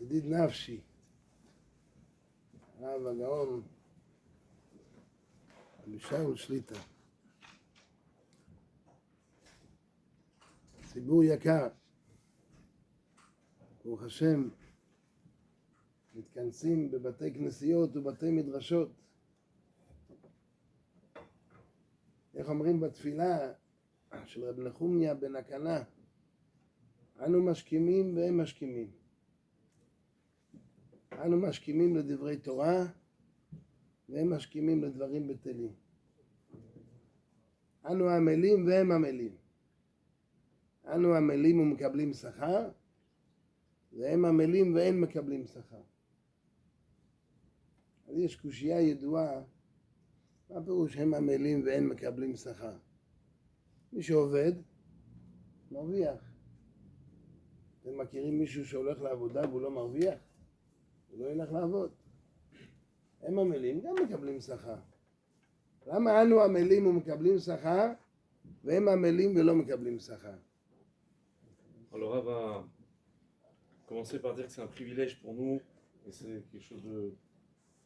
ידיד נפשי, הרב הגאון, רבי שאול שליט"א. ציבור יקר, ברוך השם, מתכנסים בבתי כנסיות ובתי מדרשות. איך אומרים בתפילה של רב נחומיה בן הקנה, אנו משכימים והם משכימים. אנו משכימים לדברי תורה והם משכימים לדברים בטלים. אנו עמלים והם עמלים. אנו עמלים ומקבלים שכר, והם עמלים ואין מקבלים שכר. אז יש קושייה ידועה, מה פירוש הם עמלים ואין מקבלים שכר? מי שעובד, מרוויח. אתם מכירים מישהו שהולך לעבודה והוא לא מרוויח? הוא לא ילך לעבוד. הם עמלים, גם מקבלים שכר. למה אנו עמלים ומקבלים שכר, והם עמלים ולא מקבלים שכר? Alors, Rav va commencer par dire que c'est un privilège pour nous, et c'est quelque chose de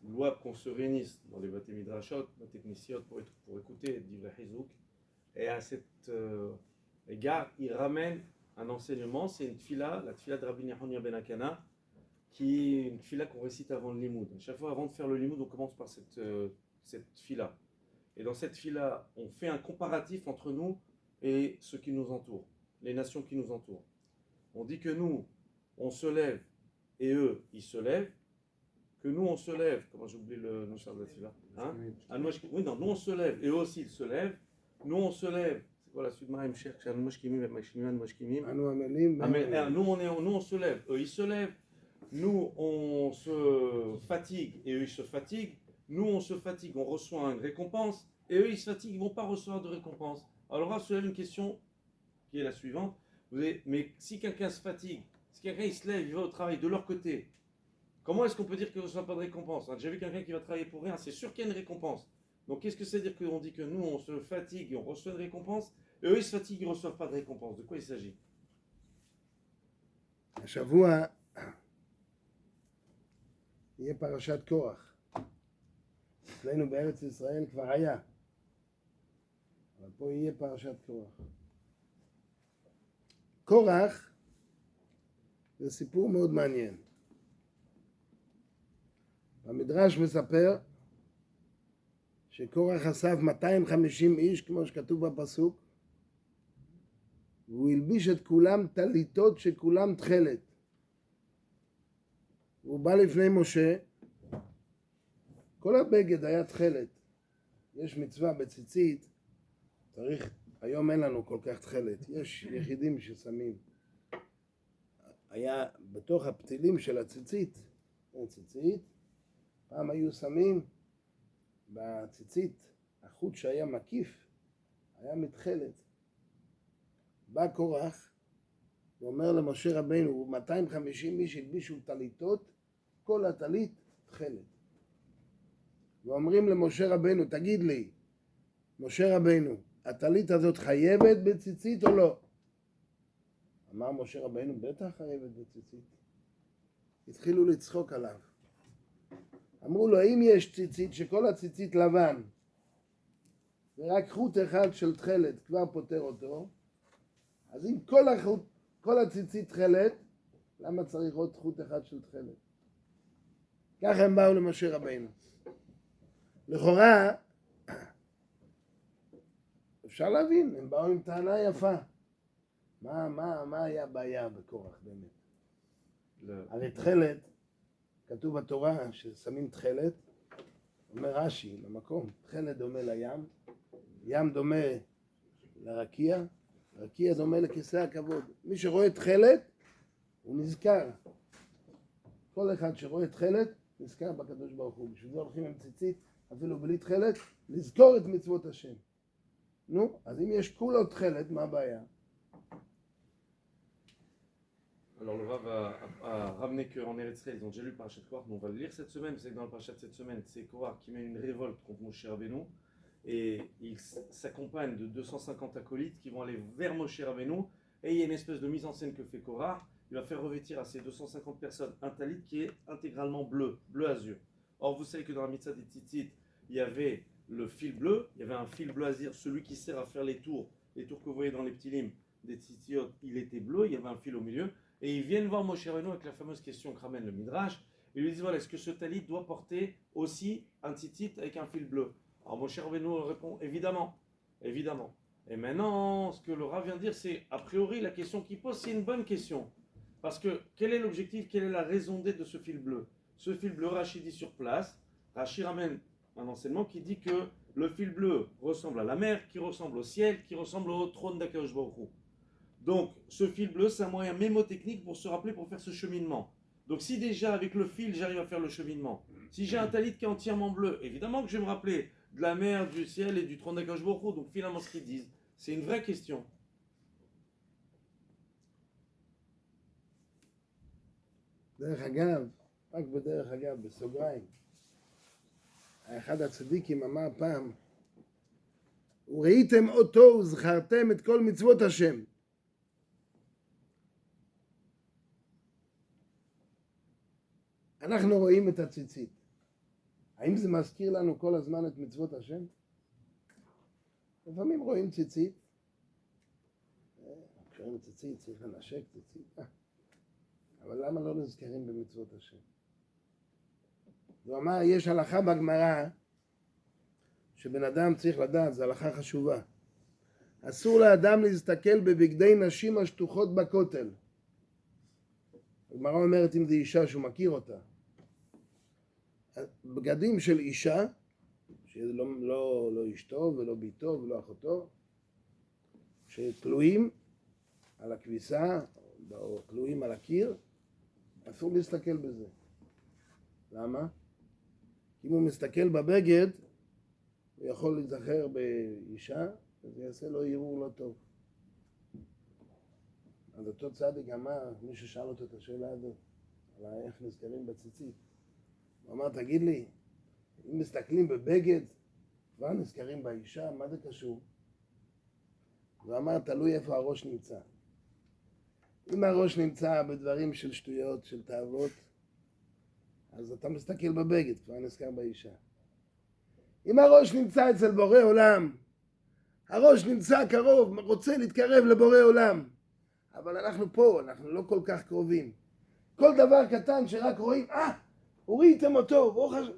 louable qu'on se réunisse dans les Bate Midrashot, Bate Knisiot, pour écouter Divrei Hizouk. Et à cet égard, il ramène un enseignement, c'est une tfila, la tfila de Rabbi Yehuda ben Akana, qui est une tfila qu'on récite avant le limoud. Chaque fois, avant de faire le limoud, on commence par cette tfila. Et dans cette tfila, on fait un comparatif entre nous et ceux qui nous entourent, les nations qui nous entourent. On dit que nous, on se lève et eux, ils se lèvent. Que nous, on se lève. Comment j'ai oublié le nom de la tfila, hein? Oui, non, nous, on se lève et eux aussi, ils se lèvent. Nous, on se lève. C'est quoi la suite de Maïm Cherk? Nous, on se lève. Eux, ils se lèvent. Nous, on se fatigue et eux, ils se fatiguent. Nous, on se fatigue, on reçoit une récompense. Et eux, ils se fatiguent, ils ne vont pas recevoir de récompense. Alors là, se lève une question qui est la suivante. Mais si quelqu'un se fatigue, si quelqu'un il se lève, il va au travail de leur côté, comment est-ce qu'on peut dire qu'il ne reçoit pas de récompense? J'ai vu quelqu'un qui va travailler pour rien, c'est sûr qu'il y a une récompense. Donc qu'est-ce que c'est dire qu'on dit que nous, on se fatigue et on reçoit une récompense, et eux, ils se fatiguent et ils ne reçoivent pas de récompense? De quoi il s'agit? השבוע יהיה פרשת קורח. אצלנו בארץ ישראל כבר היה, אבל פה יהיה פרשת קורח. קורח זה סיפור מאוד מעניין. המדרש מספר שקורח אסף 250 איש, כמו שכתוב בפסוק, והוא הלביש את כולם טליתות שכולם תכלת. הוא בא לפני משה, כל הבגד היה תכלת. יש מצווה בציצית, צריך, היום אין לנו כל כך תכלת, יש יחידים ששמים. היה בתוך הפתילים של הציצית, פעם היו שמים בציצית, החוט שהיה מקיף, היה מתכלת. בא קורח ואומר למשה רבינו, 250 איש הלבישו טליתות, כל הטלית תכלת. ואומרים למשה רבינו, תגיד לי, משה רבינו, הטלית הזאת חייבת בציצית או לא? אמר משה רבינו, בטח חייבת בציצית. התחילו לצחוק עליו. אמרו לו, אם יש ציצית שכל הציצית לבן, ורק חוט אחד של תכלת כבר פותר אותו, אז אם כל הציצית תכלת, למה צריך עוד חוט אחד של תכלת? ככה הם באו למשה רבינו. לכאורה, אפשר להבין, הם באו עם טענה יפה. מה היה הבעיה בקורח באמת? הרי תכלת, כתוב בתורה ששמים תכלת, אומר רש"י במקום, תכלת דומה לים, ים דומה לרקיע, רקיע דומה לכיסא הכבוד. מי שרואה תכלת הוא נזכר. כל אחד שרואה תכלת נזכר בקדוש ברוך הוא. בשביל זה הולכים עם ציצית, אפילו בלי תכלת, לזכור את מצוות השם. נו, אז אם יש כולו תכלת, מה הבעיה? Alors le Rav a ramené qu'en Eretz Israël, ils ont déjà lu Parashat Korach, mais on va le lire cette semaine. C'est que dans le Parashat de cette semaine, c'est Korach qui mène une révolte contre Moshe Rabbeinu, et il s'accompagne de 250 acolytes qui vont aller vers Moshe Rabbeinu, et il y a une espèce de mise en scène que fait Korach. il va faire revêtir à ces 250 personnes un talit qui est intégralement bleu, bleu azur. Or, vous savez que dans la mitzvah des tzitzit, il y avait le fil bleu, il y avait un fil bleu azur, celui qui sert à faire les tours que vous voyez dans les petits limes des tzitziot, il était bleu, il y avait un fil au milieu, et ils viennent voir Moshe Rabbeinu avec la fameuse question que ramène le Midrash, et lui disent, voilà, est-ce que ce talit doit porter aussi un tzitzit avec un fil bleu? Alors Moshe Rabbeinu répond, évidemment, évidemment. Et maintenant, ce que le Rav vient de dire, c'est, a priori, la question qu'il pose, c'est une bonne question. Parce que, quel est l'objectif, quelle est la raison d'être de ce fil bleu? Ce fil bleu, Rashi dit sur place, Rashi ramène un enseignement qui dit que le fil bleu ressemble à la mer, qui ressemble au ciel, qui ressemble au trône d'Akadosh Baruch Hu. Donc, ce fil bleu, c'est un moyen mémotechnique pour se rappeler, pour faire ce cheminement. Donc, si déjà, avec le fil, j'arrive à faire le cheminement, si j'ai un talit qui est entièrement bleu, évidemment que je vais me rappeler de la mer, du ciel et du trône d'Akadosh Baruch Hu. Donc, finalement, ce qu'ils disent, c'est une vraie question. דרך אגב, רק בדרך אגב, בסוגריים, אחד הצדיקים אמר פעם, וראיתם אותו וזכרתם את כל מצוות השם. אנחנו רואים את הציצית. האם זה מזכיר לנו כל הזמן את מצוות השם? לפעמים רואים ציצית, כשרואים ציצית צריך לנשק ציצית, אבל למה לא נזכרים במצוות השם? הוא אמר, יש הלכה בגמרא שבן אדם צריך לדעת, זו הלכה חשובה. אסור לאדם להסתכל בבגדי נשים השטוחות בכותל. הגמרא אומרת אם זה אישה שהוא מכיר אותה. בגדים של אישה, לא אשתו ולא ביתו ולא אחותו, שתלויים על הכביסה או תלויים על הקיר, אסור להסתכל בזה. למה? אם הוא מסתכל בבגד, הוא יכול להיזכר באישה, וזה יעשה לו ערעור לא טוב. אז אותו צדיק אמר, מי ששאל אותו את השאלה הזאת, על איך נזכרים בציצית, הוא אמר, תגיד לי, אם מסתכלים בבגד, כבר נזכרים באישה, מה זה קשור? הוא אמר, תלוי איפה הראש נמצא. אם הראש נמצא בדברים של שטויות, של תאוות, אז אתה מסתכל בבגד, כבר נזכר באישה. אם הראש נמצא אצל בורא עולם, הראש נמצא קרוב, רוצה להתקרב לבורא עולם, אבל אנחנו פה, אנחנו לא כל כך קרובים. כל דבר קטן שרק רואים, ראיתם אותו, ברוך השם,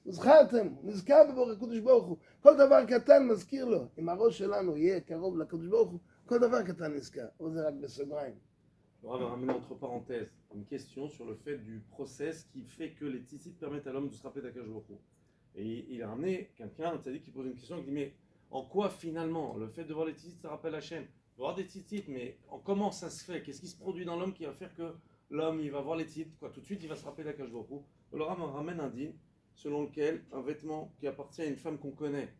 זכרתם, נזכר בבורא קדוש ברוך הוא. כל דבר קטן מזכיר לו. אם הראש שלנו יהיה קרוב לקדוש ברוך הוא, כל דבר קטן נזכר. או זה רק בסוגריים. On va ramener entre parenthèses une question sur le fait du process qui fait que les tzitzit permettent à l'homme de se rappeler d'Akadosh Baruch Hu. Et il a ramené quelqu'un, c'est-à-dire qui pose une question, qui dit mais en quoi finalement le fait de voir les tzitzit ça rappelle Hachem? De voir des tzitzit, mais comment ça se fait? Qu'est-ce qui se produit dans l'homme qui va faire que l'homme il va voir les tzitzit, quoi, tout de suite il va se rappeler d'Akadosh Baruch Hu? Alors on ramène un din selon lequel un vêtement qui appartient à une femme qu'on connaît,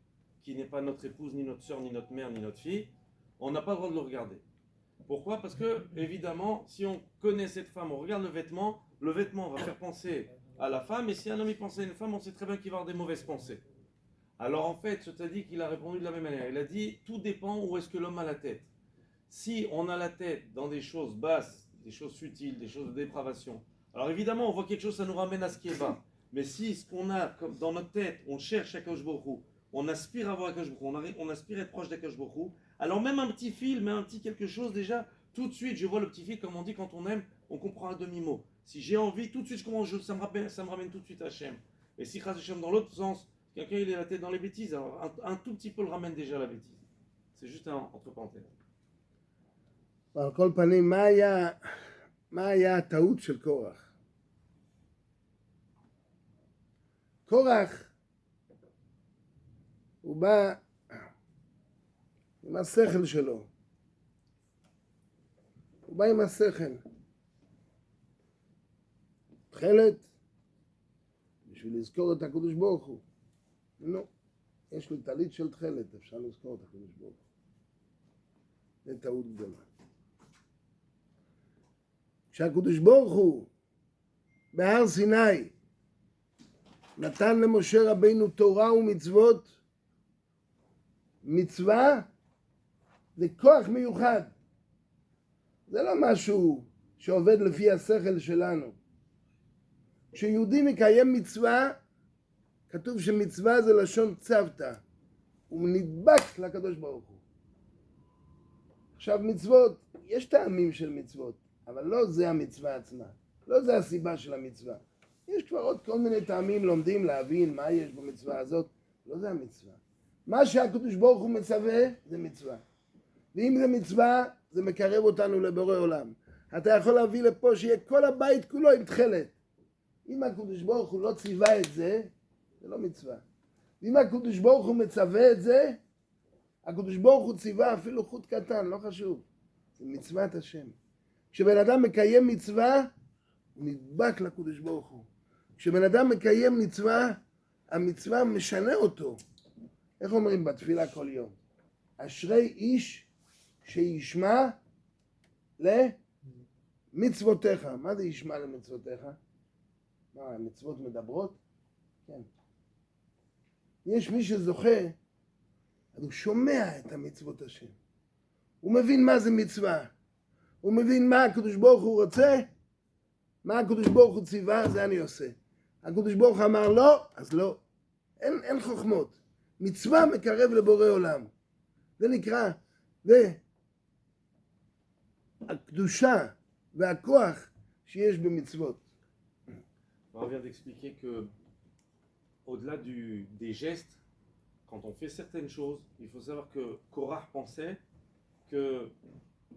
qui n'est pas notre épouse, ni notre soeur, ni notre mère, ni notre fille, on n'a pas le droit de le regarder. Pourquoi? Parce que, évidemment, si on connaît cette femme, on regarde le vêtement va faire penser à la femme, et si un homme y pense à une femme, on sait très bien qu'il va avoir des mauvaises pensées. Alors en fait, ce tzaddik, il a répondu de la même manière. Il a dit, tout dépend où est-ce que l'homme a la tête. Si on a la tête dans des choses basses, des choses futiles, des choses de dépravation, alors évidemment, on voit quelque chose, ça nous ramène à ce qui est bas. Mais si ce qu'on a comme dans notre tête, on cherche Akadosh Baruch Hu, on aspire à voir Akadosh Baruch Hu, on aspire à être proche d'Akadosh Baruch Hu, alors même un petit fil, mais un petit quelque chose déjà, tout de suite, je vois le petit fil, comme on dit quand on aime, on comprend un demi-mot. Si j'ai envie, tout de suite, ça me ramène tout de suite à Hachem. Et si Chas Hachem dans l'autre sens, quelqu'un il a la tête dans les bêtises, alors un tout petit peu le ramène déjà à la bêtise. C'est juste un entre parenthèses. על כל פנים, מה היה הטעות של קורח? קורח, הוא בא עם השכל שלו. הוא בא עם השכל. תכלת, בשביל לזכור את הקדוש ברוך הוא. נו, יש לו טלית של תכלת, אפשר לזכור את הקדוש ברוך הוא. זה טעות גדולה. כשהקדוש ברוך הוא בהר סיני נתן למשה רבינו תורה ומצוות, מצווה זה כוח מיוחד. זה לא משהו שעובד לפי השכל שלנו. כשיהודי מקיים מצווה, כתוב שמצווה זה לשון צוותא, הוא נדבק לקדוש ברוך הוא. עכשיו מצוות, יש טעמים של מצוות, אבל לא זה המצווה עצמה, לא זה הסיבה של המצווה. יש כבר עוד כל מיני טעמים, לומדים להבין מה יש במצווה הזאת, לא זה המצווה. מה שהקדוש ברוך הוא מצווה זה מצווה. ואם זה מצווה, זה מקרב אותנו לבורא עולם. אתה יכול להביא לפה שיהיה כל הבית כולו עם תכלת. אם הקדוש ברוך הוא לא ציווה את זה, זה לא מצווה. ואם הקדוש ברוך הוא מצווה את זה, הקדוש ברוך הוא ציווה אפילו חוט קטן, לא חשוב. זה מצוות השם. כשבן אדם מקיים מצווה, הוא נדבק לקדוש ברוך הוא. כשבן אדם מקיים מצווה, המצווה משנה אותו. איך אומרים בתפילה כל יום? אשרי איש שישמע למצוותיך. מה זה ישמע למצוותיך? מה, המצוות מדברות? כן. יש מי שזוכה, אז הוא שומע את המצוות השם. הוא מבין מה זה מצווה. הוא מבין מה הקדוש ברוך הוא רוצה, מה הקדוש ברוך הוא ציווה, זה אני עושה. הקדוש ברוך אמר לא, אז לא. אין חוכמות. מצווה מקרב לבורא עולם. זה נקרא, והקדושה והכוח שיש במצוות. On vient d'expliquer que, au-delà des gestes, quand on fait certaines choses, il faut savoir que Korach pensait que,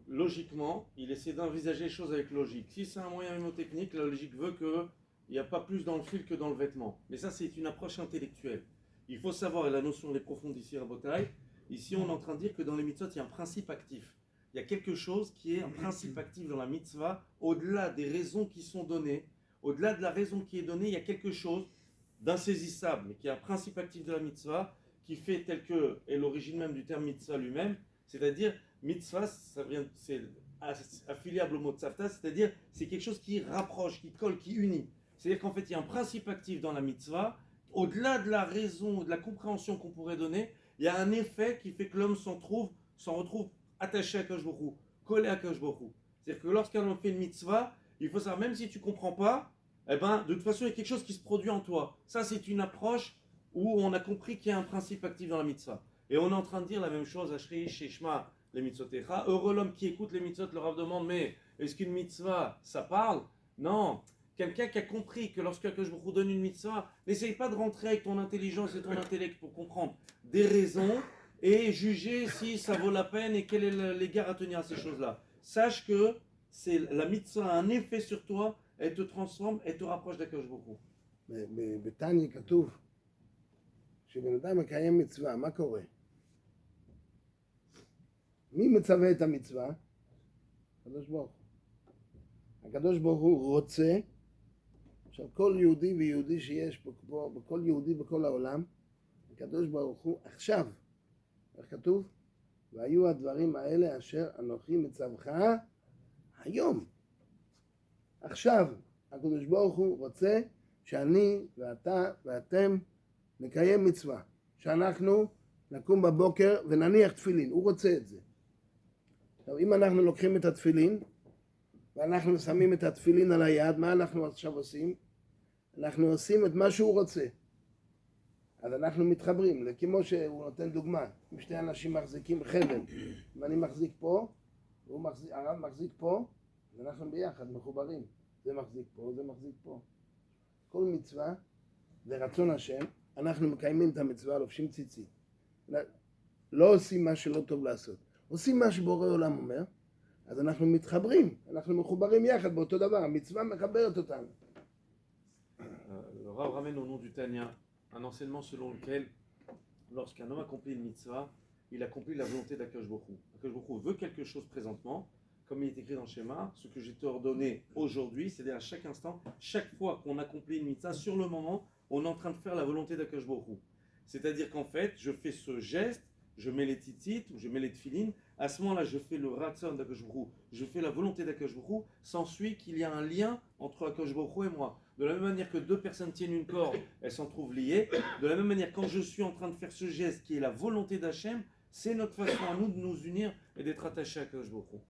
logiquement, il essaie d'envisager les choses avec logique. Si c'est un moyen mnémotechnique, la logique veut qu'il n'y a pas plus dans le fil que dans le vêtement. Mais ça, c'est une approche intellectuelle. Il faut savoir, et la notion les profonde ici à Botaï, ici on est en train de dire que dans les mitzvot, il y a un principe actif. Il y a quelque chose qui est un principe actif dans la mitzvah, au-delà des raisons qui sont données. Au-delà de la raison qui est donnée, il y a quelque chose d'insaisissable, qui est un principe actif de la mitzvah, qui fait tel que est l'origine même du terme mitzvah lui-même, c'est-à-dire mitzvah, c'est affiliable au mot tzavta, c'est-à-dire c'est quelque chose qui rapproche, qui colle, qui unit. C'est-à-dire qu'en fait il y a un principe actif dans la mitzvah, au-delà de la raison, de la compréhension qu'on pourrait donner, il y a un effet qui fait que l'homme s'en retrouve attaché à Akadosh Baruch Hu, collé à Akadosh Baruch Hu. C'est-à-dire que lorsqu'un homme fait une mitzvah, il faut savoir, même si tu ne comprends pas, eh ben, de toute façon, il y a quelque chose qui se produit en toi. Ça, c'est une approche où on a compris qu'il y a un principe actif dans la mitzvah. Et on est en train de dire la même chose, Ashri, Sheshma, les mitzvotecha. Heureux l'homme qui écoute les mitzvot, le Rav demande, mais est-ce qu'une mitzvah, ça parle? Non. Quelqu'un qui a compris que lorsque je vous donne une mitzvah, n'essaye pas de rentrer avec ton intelligence et ton intellect pour comprendre des raisons et juger si ça vaut la peine et quel est l'égard à tenir à ces choses-là. Sache que la mitzvah a un effet sur toi, elle te transforme, elle te rapproche d'Akadosh Baruch Hu. בתניא כתוב שבן אדם מקיים מצווה, מה קורה? מי מצווה את המצווה? הקדוש ברוך הוא. הקדוש ברוך הוא רוצה, עכשיו כל יהודי ויהודי שיש פה, בכל יהודי בכל העולם, הקדוש ברוך הוא עכשיו, איך כתוב? והיו הדברים האלה אשר אנוכי מצווך היום. עכשיו, הקדוש ברוך הוא רוצה שאני ואתה ואתם נקיים מצווה. שאנחנו נקום בבוקר ונניח תפילין. הוא רוצה את זה. עכשיו, אם אנחנו לוקחים את התפילין, ואנחנו שמים את התפילין על היד, מה אנחנו עכשיו עושים? אנחנו עושים את מה שהוא רוצה. אז אנחנו מתחברים, כמו שהוא נותן דוגמה. אם שתי אנשים מחזיקים חבל, אם אני מחזיק פה, הרב מחזיק פה, ואנחנו ביחד מחוברים. זה מחזיק פה, זה מחזיק פה. כל מצווה, זה רצון השם, אנחנו מקיימים את המצווה, לובשים ציצית. לא עושים מה שלא טוב לעשות. עושים מה שבורא עולם אומר, אז אנחנו מתחברים, אנחנו מחוברים יחד באותו דבר, המצווה מחברת אותנו. Le Rav ramène au nom du Tanya un enseignement selon lequel, lorsqu'un homme accomplit une mitzvah, il accomplit la volonté d'Akadosh Baruch Hu. Akadosh Baruch Hu veut quelque chose présentement, comme il est écrit dans le schéma, ce que j'ai te ordonné aujourd'hui, c'est-à-dire à chaque instant, chaque fois qu'on accomplit une mitzvah, sur le moment, on est en train de faire la volonté d'Akadosh Baruch Hu. C'est-à-dire qu'en fait, je fais ce geste, je mets les tzitzit, ou je mets les tefilines, à ce moment-là, je fais le ratzon d'Akadosh Baruch Hu, je fais la volonté d'Akadosh Baruch Hu, s'ensuit qu'il y a un lien entre Akadosh Baruch Hu et moi. De la même manière que deux personnes tiennent une corde, elles s'en trouvent liées. De la même manière, quand je suis en train de faire ce geste qui est la volonté d'Hachem, c'est notre façon à nous de nous unir et d'être attachés à Akadosh Baruch Hu.